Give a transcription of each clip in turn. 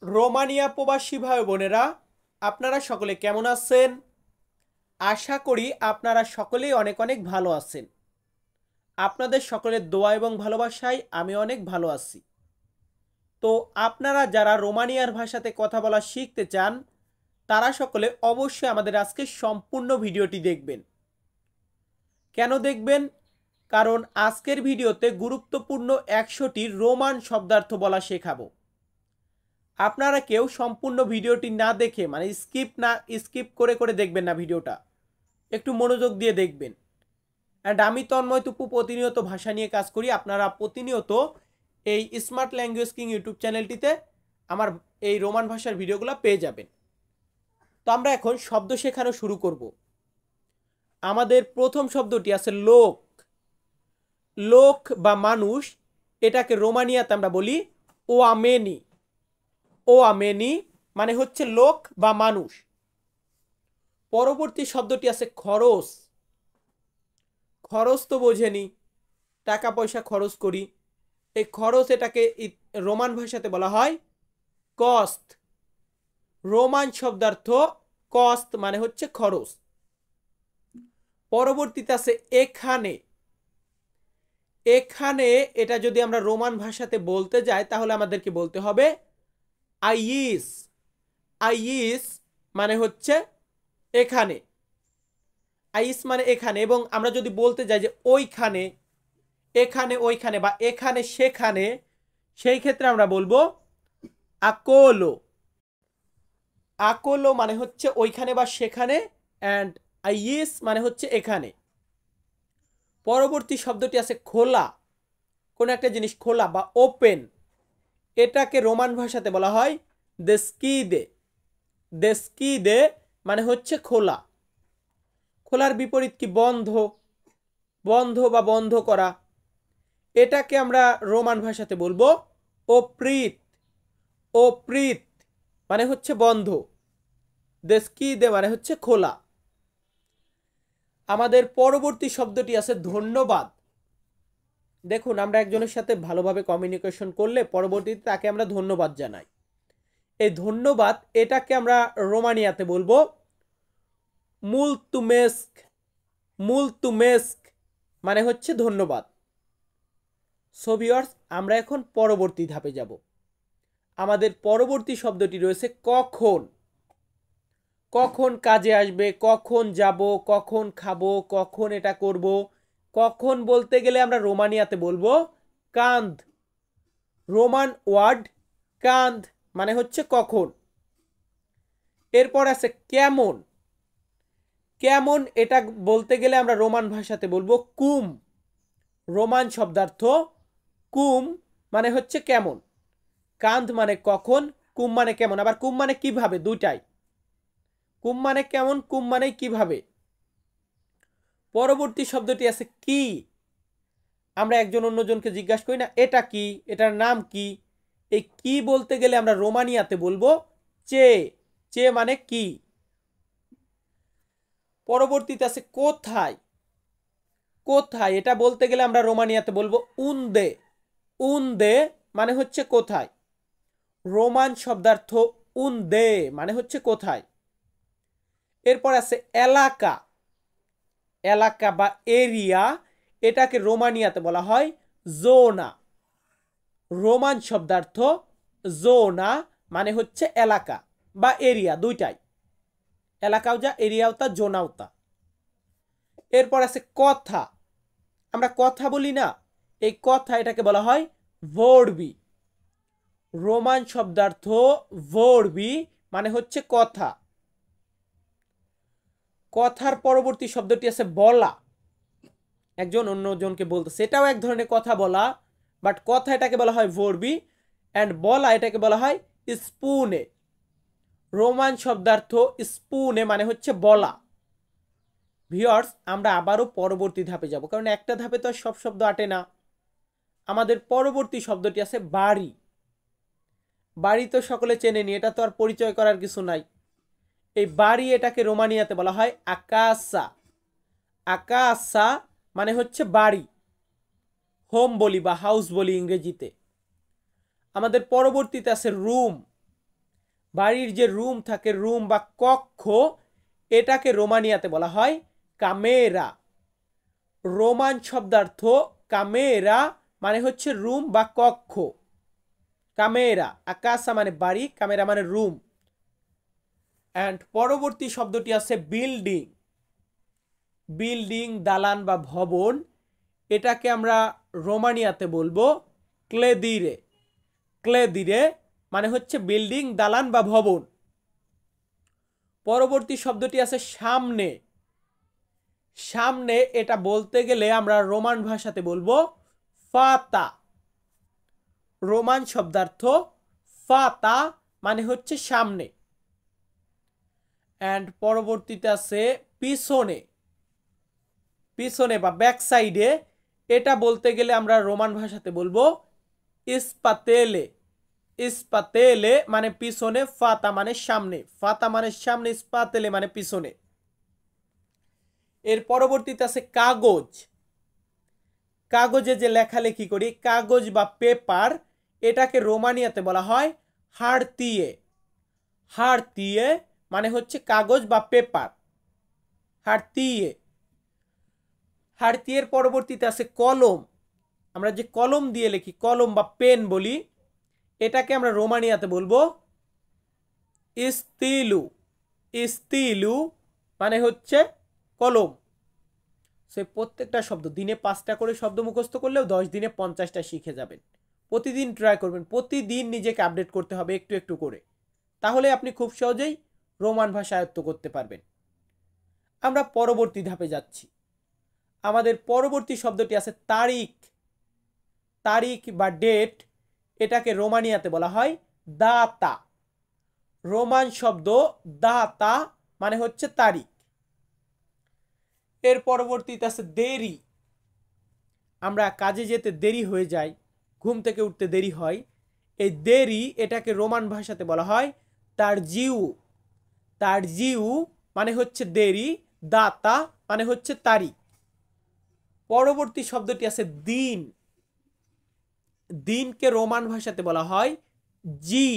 Romania প্রবাসী ভাই বোনেরা, আপনারা সকলে কেমন আছেন? আশা করি আপনারা সকলেই অনেক অনেক ভালো আছেন। আপনাদের সকলের দোয়া এবং ভালোবাসায় আমি অনেক ভালো আছি। তো আপনারা যারা রোমানিয়ার ভাষাতে কথা বলা শিখতে চান, তারা সকলে অবশ্যই আমাদের আজকে সম্পূর্ণ ভিডিওটি দেখবেন। কেন দেখবেন? কারণ আজকের ভিডিওতে গুরুত্বপূর্ণ 100টি রোমান শব্দার্থ বলা শেখাবো। আপনারা কেউ সম্পূর্ণ ভিডিওটি না দেখে স্কিপ করে করে দেখবেন না ভিডিওটা, একটু মনোযোগ দিয়ে দেখবেন। অ্যান্ড আমি তন্ময় তুপু প্রতিনিয়ত ভাষা নিয়ে কাজ করি। আপনারা প্রতিনিয়ত এই স্মার্ট ল্যাঙ্গুয়েজ কিং ইউটিউব চ্যানেলটিতে আমার এই রোমান ভাষার ভিডিওগুলো পেয়ে যাবেন। তো আমরা এখন শব্দ শেখানো শুরু করব। আমাদের প্রথম শব্দটি আছে লোক। লোক বা মানুষ, এটাকে রোমানিয়াতে আমরা বলি ওয়ামেনি। ওয়ামেনি মানে হচ্ছে লোক বা মানুষ। পরবর্তী শব্দটি আছে খরচ। খরচ তো বোঝেনি, টাকা পয়সা খরচ করি। এই খরচ, এটাকে রোমান ভাষাতে বলা হয় কস্ট। রোমান শব্দার্থ কস্ট মানে হচ্ছে খরচ। পরবর্তীতে আছে এখানে। এখানে এটা যদি আমরা রোমান ভাষাতে বলতে যাই তাহলে আমাদেরকে বলতে হবে আইস। আইস মানে হচ্ছে এখানে। আইস মানে এখানে। এবং আমরা যদি বলতে যাই যে ওইখানে, এখানে ওইখানে বা এখানে সেখানে, সেই ক্ষেত্রে আমরা বলবো আকোলো। আকোলো মানে হচ্ছে ওইখানে বা সেখানে, অ্যান্ড আইস মানে হচ্ছে এখানে। পরবর্তী শব্দটি আছে খোলা। কোনো একটা জিনিস খোলা বা ওপেন, এটাকে রোমান ভাষাতে বলা হয় দেস্কিদে। দেস্কিদে মানে হচ্ছে খোলা। খোলার বিপরীত কি? বন্ধ। বন্ধ বা বন্ধ করা, এটাকে আমরা রোমান ভাষাতে বলবো ওপ্রিত। ওপ্রিত মানে হচ্ছে বন্ধ। দেস্কিদে মানে হচ্ছে খোলা। আমাদের পরবর্তী শব্দটি আছে ধন্যবাদ। দেখুন, আমরা একজনের সাথে ভালোভাবে কমিউনিকেশন করলে পরবর্তীতে তাকে আমরা ধন্যবাদ জানাই। এই ধন্যবাদ, এটাকে আমরা রোমানিয়াতে বলবো মুলতুমেস্ক। মুলতুমেস্ক মানে হচ্ছে ধন্যবাদ। সো ভিউয়ার্স, আমরা এখন পরবর্তী ধাপে যাব। আমাদের পরবর্তী শব্দটি রয়েছে কখন। কখন কাজে আসবে, কখন যাব, কখন খাবো, কখন এটা করব। কখন বলতে গেলে আমরা রোমানিয়াতে বলবো কান্ধ। রোমান ওয়ার্ড কান্ধ মানে হচ্ছে কখন। এরপর আছে কেমন। কেমন এটা বলতে গেলে আমরা রোমান ভাষাতে বলবো কুম। রোমান শব্দার্থ কুম মানে হচ্ছে কেমন। কান্ধ মানে কখন, কুম মানে কেমন। আবার কুম মানে কিভাবে, দুইটাই। কুম মানে কেমন, কুম মানে কিভাবে। পরবর্তী শব্দটি আছে কি। আমরা একজন অন্যজনকে জিজ্ঞাসা করি না এটা কি, এটার নাম কি। এই কি বলতে গেলে আমরা রোমানিয়াতে বলবো চে। চে মানে কি। পরবর্তীতে আছে কোথায়। কোথায় এটা বলতে গেলে আমরা রোমানিয়াতে বলবো উন্দে। উন্দে মানে হচ্ছে কোথায়। রোমান শব্দার্থ উন্দে মানে হচ্ছে কোথায়। এরপর আছে এলাকা। এলাকা বা এরিয়া, এটাকে রোমানিয়াতে বলা হয় জোনা। রোমান শব্দার্থ জোনা মানে হচ্ছে এলাকা বা এরিয়া, দুইটাই। এলাকাও যা, এরিয়াও তা, জোনাও তা। এরপর আছে কথা। আমরা কথা বলি না, এই কথা, এটাকে বলা হয় ভোরবি। রোমান শব্দার্থ ভোরবি মানে হচ্ছে কথা। কথার পরবর্তী শব্দটি আছে বলা। একজন অন্যজনকে বলতে, সেটাও এক ধরনের কথা বলা, বাট কথা এটাকে বলা হয় ভোরবি, অ্যান্ড বলা এটাকে বলা হয় স্পুনে। রোমান শব্দার্থ স্পুনে মানে হচ্ছে বলা। ভিউয়ার্স, আমরা আবারও পরবর্তী ধাপে যাব, কারণ একটা ধাপে তো আর সব শব্দ আটে না। আমাদের পরবর্তী শব্দটি আছে বাড়ি। বাড়ি তো সকলে চেনেনি, এটা তো আর পরিচয় করার কিছু নাই। এই বাড়ি, এটাকে রোমানিয়াতে বলা হয় আকাশা। আকাশা মানে হচ্ছে বাড়ি, হোম বলি বা হাউস বলি ইংরেজিতে। আমাদের পরবর্তীতে আছে রুম। বাড়ির যে রুম থাকে, রুম বা কক্ষ, এটাকে রোমানিয়াতে বলা হয় কামেরা। রোমান শব্দার্থ কামেরা মানে হচ্ছে রুম বা কক্ষ। কামেরা, আকাশা মানে বাড়ি, কামেরা মানে রুম। অ্যান্ড পরবর্তী শব্দটি আছে বিল্ডিং। বিল্ডিং দালান বা ভবন, এটাকে আমরা রোমানিয়াতে বলবো ক্লেদিরে। ক্লেদিরে মানে হচ্ছে বিল্ডিং দালান বা ভবন। পরবর্তী শব্দটি আছে সামনে। সামনে এটা বলতে গেলে আমরা রোমান ভাষাতে বলবো ফাতা। রোমান শব্দার্থ ফাতা মানে হচ্ছে সামনে। অ্যান্ড পরবর্তীতে আছে পিছনে। পিছনে বা ব্যাক সাইডে, এটা বলতে গেলে আমরা রোমান ভাষাতে বলবো ইস্পাতেলে। ইস্পাতেলে মানে পিছনে, ফাতা মানে সামনে। ফাতা মানে সামনে, ইস্পাতেলে মানে পিছনে। এর পরবর্তীতে আছে কাগজ। কাগজে যে লেখালেখি করি, কাগজ বা পেপার, এটাকে রোমানিয়াতে বলা হয় হারতিয়ে। হারতিয়ে মানে হচ্ছে কাগজ বা পেপার, হারতিয়ে। হারতিয়ের পরবর্তীতে আছে কলম। আমরা যে কলম দিয়ে লিখি, কলম বা পেন বলি, এটাকে আমরা রোমানিয়াতে বলবো ইস্তিলু। ইস্তিলু মানে হচ্ছে কলম। সে প্রত্যেকটা শব্দ দিনে 5টা করে শব্দ মুখস্থ করলেও 10 দিনে 50টা শিখে যাবেন। প্রতিদিন ট্রাই করবেন, প্রতিদিন নিজেকে আপডেট করতে হবে একটু একটু করে, তাহলে আপনি খুব সহজেই রোমান ভাষা আয়ত্ত করতে পারবেন। আমরা পরবর্তী ধাপে যাচ্ছি। আমাদের পরবর্তী শব্দটি আছে তারিখ। তারিখ বা ডেট, এটাকে রোমানিয়াতে বলা হয় দাতা। রোমান শব্দ দাতা মানে হচ্ছে তারিখ। এর পরবর্তীতে আছে দেরি। আমরা কাজে যেতে দেরি হয়ে যায়, ঘুম থেকে উঠতে দেরি হয়, এই দেরি এটাকে রোমান ভাষাতে বলা হয় তারজিউ। তারজিউ মানে হচ্ছে দেরি, দাতা মানে হচ্ছে তারিখ। পরবর্তী শব্দটি আছে দিন। দিনকে রোমান ভাষাতে বলা হয় জি।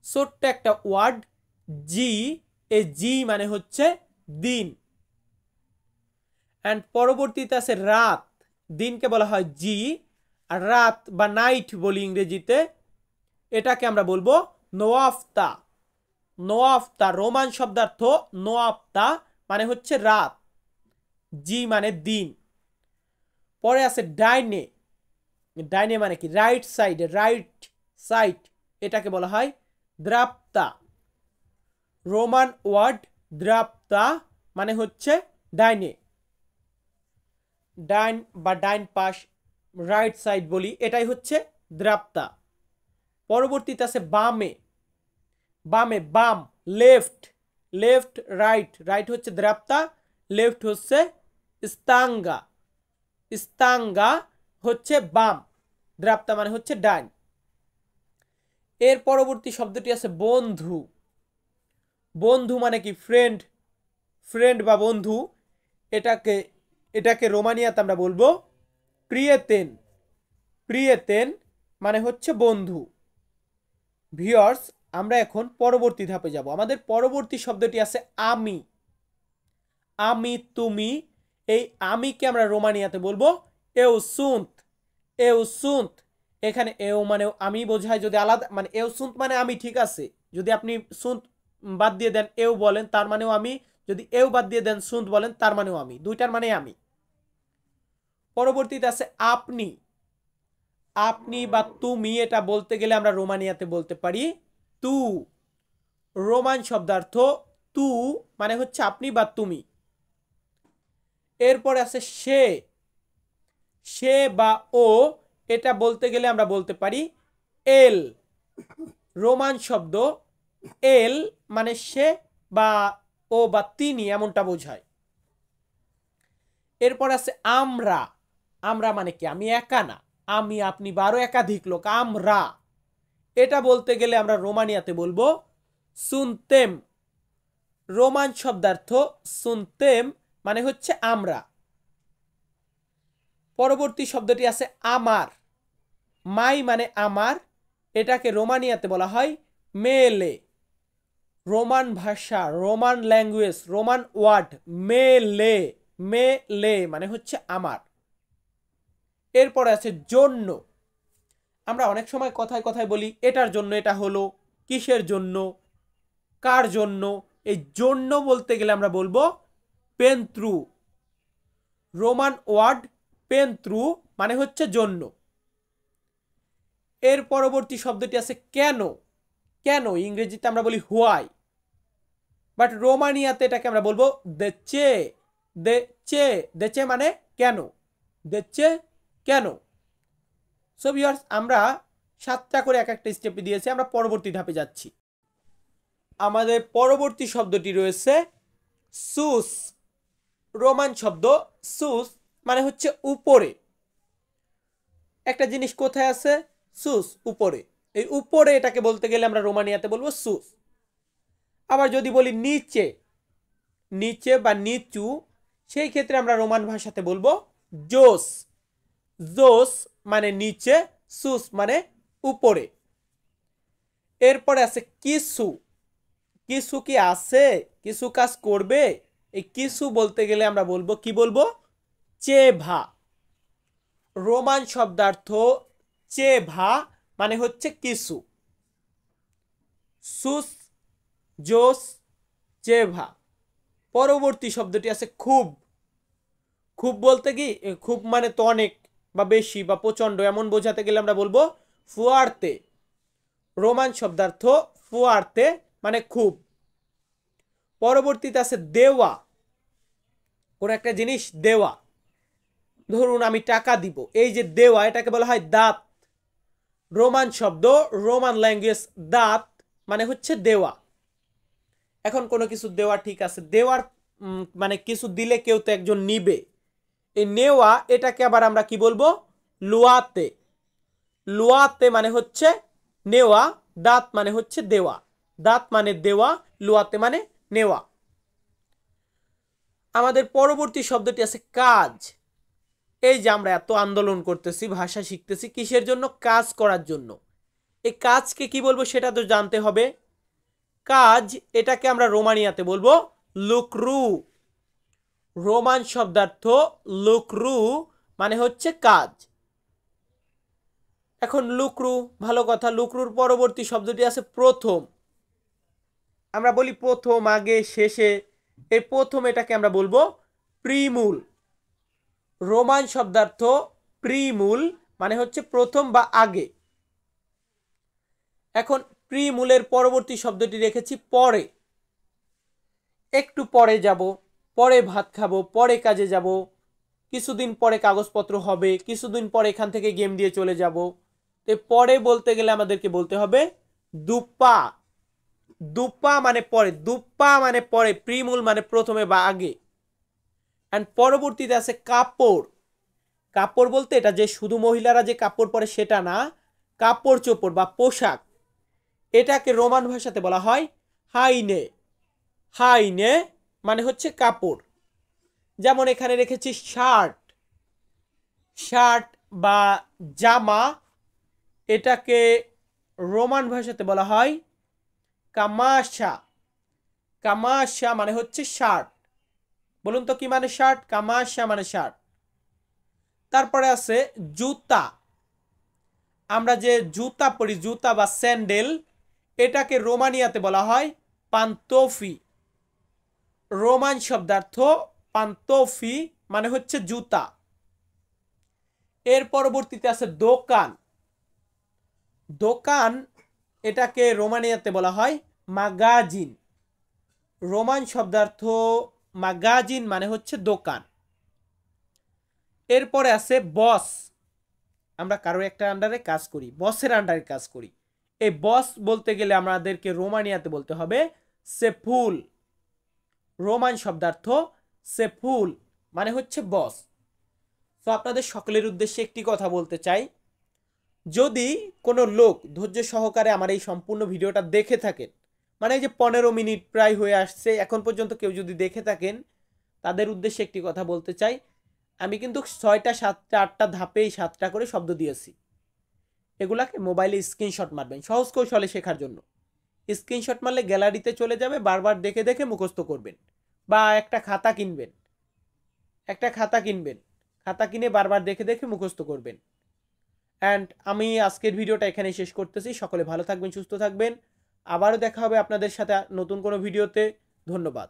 ছোট্ট একটা ওয়ার্ড জি, এই জি মানে হচ্ছে দিন। অ্যান্ড পরবর্তীতে আছে রাত। দিনকে বলা হয় জি, আর রাত বা নাইট বলি ইংরেজিতে, এটাকে আমরা বলবো নোয়াফতা। নোয়াফতা রোমান শব্দার্থ নোয়াফতা মানে হচ্ছে রাত, জি মানে দিন। পরে আছে ডাইনে। ডাইনে মানে কি রাইট সাইড, রাইট সাইড, এটাকে বলা হয় দ্রাপ্তা। রোমান ওয়ার্ড দ্রাপ্তা মানে হচ্ছে ডাইনে। ডাইন বা ডাইন পাশ, রাইট সাইড বলি, এটাই হচ্ছে দ্রাপ্তা। পরবর্তীতে আছে বামে। বামে বাম, লেফট। লেফট রাইট, রাইট হচ্ছে দ্রাপ্তা, লেফট হচ্ছে স্তাঙ্গা। স্তাঙ্গা হচ্ছে বাম, দ্রাপ্তা মানে হচ্ছে ডাইন। এর পরবর্তী শব্দটি আছে বন্ধু। বন্ধু মানে কি ফ্রেন্ড, ফ্রেন্ড বা বন্ধু, এটাকে এটাকে রোমানিয়াতে আমরা বলবো প্রিয়েতেন। প্রিয়েতেন মানে হচ্ছে বন্ধু। ভিউয়ার্স, আমরা এখন পরবর্তী ধাপে যাব। আমাদের পরবর্তী শব্দটি আছে আমি। আমি তুমি, এই আমিকে আমরা রোমানিয়াতে বলবো এও সুন্ত। এও সুন্ত, এখানে এও মানে আমি বোঝায়, যদি আলাদা মানে এও সুন্ত মানে আমি, ঠিক আছে, যদি আপনি সুন্ত বাদ দিয়ে দেন এও বলেন তার মানেও আমি, যদি এও বাদ দিয়ে দেন সুন্ত বলেন তার মানেও আমি, দুইটার মানে আমি। পরবর্তীতে আছে আপনি। আপনি বা তুমি, এটা বলতে গেলে আমরা রোমানিয়াতে বলতে পারি তু। রোমান শব্দার্থ তু মানে হচ্ছে আপনি বা তুমি। এরপরে আছে সে। সে বা ও, এটা বলতে গেলে আমরা বলতে পারি এল। রোমান শব্দ এল মানে সে বা ও বা তিনি এমনটা বোঝায়। এরপর আছে আমরা। আমরা মানে কি আমি একা না, আমি আপনি বা আরো একাধিক লোক, আমরা। এটা বলতে গেলে আমরা রোমানিয়াতে বলবো সুনতেম। রোমান শব্দার্থ সুনতেম মানে হচ্ছে আমরা। পরবর্তী শব্দটি আছে আমার। মাই মানে আমার, এটাকে রোমানিয়াতে বলা হয় মেলে। রোমান ভাষা, রোমান ল্যাঙ্গুয়েজ, রোমান ওয়ার্ড মেলে, মেলে মানে হচ্ছে আমার। এরপরে আছে জন্য। আমরা অনেক সময় কথায় কথায় বলি এটার জন্য, এটা হলো, কিসের জন্য, কার জন্য। এই জন্য বলতে গেলে আমরা বলবো পেন্ত্রু। রোমান ওয়ার্ড পেন্ত্রু মানে হচ্ছে জন্য। এর পরবর্তী শব্দটি আছে কেন। কেন ইংরেজিতে আমরা বলি হোয়াই, বাট রোমানিয়াতে এটাকে আমরা বলবো দে চে। দে চে, দে চে মানে কেন, দে চে কেন। সো ভিউয়ার্স, আমরা 7টা করে এক একটা স্টেপে দিয়েছি, আমরা পরবর্তী ধাপে যাচ্ছি। আমাদের পরবর্তী শব্দটি রয়েছে সুস। রোমান শব্দ সুস মানে হচ্ছে উপরে। একটা জিনিস কোথায় আছে? সুস, উপরে। এই উপরে এটাকে বলতে গেলে আমরা রোমানিয়াতে বলবো সুস। আবার যদি বলি নিচে, নিচে বা নিচু, সেই ক্ষেত্রে আমরা রোমান ভাষাতে বলবো জোস। জোস মানে নিচে, সুস মানে উপরে। এরপরে আছে কিছু। কিছু কি আছে, কিছু কাজ করবে, এই কিছু বলতে গেলে আমরা বলবো কি বলবো? চেভা। রোমান শব্দার্থ চেভা মানে হচ্ছে কিছু। সুস, জোস, চেভা। পরবর্তী শব্দটি আছে খুব। খুব বলতে কি, খুব মানে তো অনেক বা বেশি বা প্রচন্ড এমন বোঝাতে গেলে আমরা বলবো ফুয়ার্তে। রোমান শব্দার্থ ফুয়ার্তে মানে খুব। পরবর্তীতে আছে দেওয়া। কোন একটা জিনিস দেওয়া, ধরুন আমি টাকা দিব, এই যে দেওয়া, এটাকে বলা হয় দাত। রোমান শব্দ, রোমান ল্যাঙ্গুয়েজ দাত মানে হচ্ছে দেওয়া। এখন কোনো কিছু দেওয়া, ঠিক আছে, দেওয়ার মানে কিছু দিলে কেউ তো একজন নিবে। এই নেওয়া, এটাকে আবার আমরা কি বলবো? লুয়াতে। লুয়াতে মানে হচ্ছে নেওয়া, দাত মানে হচ্ছে দেওয়া। দাত মানে দেওয়া, লুয়াতে মানে নেওয়া। আমাদের পরবর্তী শব্দটি আছে কাজ। এই যে আমরা এত আন্দোলন করতেছি, ভাষা শিখতেছি, কিসের জন্য? কাজ করার জন্য। এই কাজকে কি বলবো সেটা তো জানতে হবে। কাজ, এটাকে আমরা রোমানিয়াতে বলবো লুক্রু। রোমান শব্দার্থ লুক্রু মানে হচ্ছে কাজ। এখন লুক্রু, ভালো কথা, লুক্রুর পরবর্তী শব্দটি আছে প্রথম। আমরা বলি প্রথম, আগে, শেষে। এই প্রথম, এটাকে আমরা বলবো প্রিমুল। রোমান শব্দার্থ প্রিমুল মানে হচ্ছে প্রথম বা আগে। এখন প্রিমুলের পরবর্তী শব্দটি রেখেছি পরে। একটু পরে যাব, পরে ভাত খাবো, পরে কাজে যাব, কিছুদিন পরে কাগজপত্র হবে, কিছুদিন পরে এখান থেকে গেম দিয়ে চলে যাব। তো পরে বলতে গেলে আমাদেরকে বলতে হবে দুপা। দুপা মানে পরে, দুপা মানে পরে, প্রিমুল মানে প্রথমে বা আগে। অ্যান্ড পরবর্তীতে আছে কাপড়। কাপড় বলতে এটা যে শুধু মহিলারা যে কাপড় পরে সেটা না, কাপড় চোপড় বা পোশাক, এটাকে রোমান ভাষাতে বলা হয় হাইনে। হাইনে মানে হচ্ছে কাপড়। যেমন এখানে রেখেছি শার্ট। শার্ট বা জামা, এটাকে রোমান ভাষাতে বলা হয় কামাশা। কামাশা মানে হচ্ছে শার্ট। বলুন তো কি মানে শার্ট? কামাশা মানে শার্ট। তারপরে আছে জুতা। আমরা যে জুতা পরি, জুতা বা স্যান্ডেল, এটাকে রোমানিয়াতে বলা হয় পান্তোফি। রোমান শব্দার্থ পান্তোফি মানে হচ্ছে জুতা। এর পরবর্তীতে আছে দোকান। দোকান, এটাকে রোমানিয়াতে বলা হয় মাগাজিন। রোমান শব্দার্থ মাগাজিন মানে হচ্ছে দোকান। এরপরে আছে বস। আমরা কারো একটা আন্ডারে কাজ করি, বসের আন্ডারে কাজ করি। এই বস বলতে গেলে আমাদেরকে রোমানিয়াতে বলতে হবে সেফুল। রোমান শব্দার্থ সেফুল মানে হচ্ছে বস। তো আপনাদের সকলের উদ্দেশ্যে একটি কথা বলতে চাই, যদি কোনো লোক ধৈর্য সহকারে আমার এই সম্পূর্ণ ভিডিওটা দেখে থাকেন, মানে এই যে 15 মিনিট প্রায় হয়ে আসছে, এখন পর্যন্ত কেউ যদি দেখে থাকেন, তাদের উদ্দেশ্যে একটি কথা বলতে চাই। আমি কিন্তু 6টা 7টা 8টা ধাপেই 7টা করে শব্দ দিয়েছি। এগুলাকে মোবাইলে স্ক্রিনশট মারবেন সহজ কৌশলে শেখার জন্য। স্ক্রিনশট মারলে গ্যালারিতে চলে যাবে, বারবার দেখে দেখে মুখস্থ করবেন। বা একটা খাতা কিনবেন, খাতা কিনে বারবার দেখে দেখে মুখস্থ করবেন। অ্যান্ড আমি আজকের ভিডিওটা এখানে শেষ করতেছি। সকলে ভালো থাকবেন, সুস্থ থাকবেন। আবারও দেখা হবে আপনাদের সাথে নতুন কোনো ভিডিওতে। ধন্যবাদ।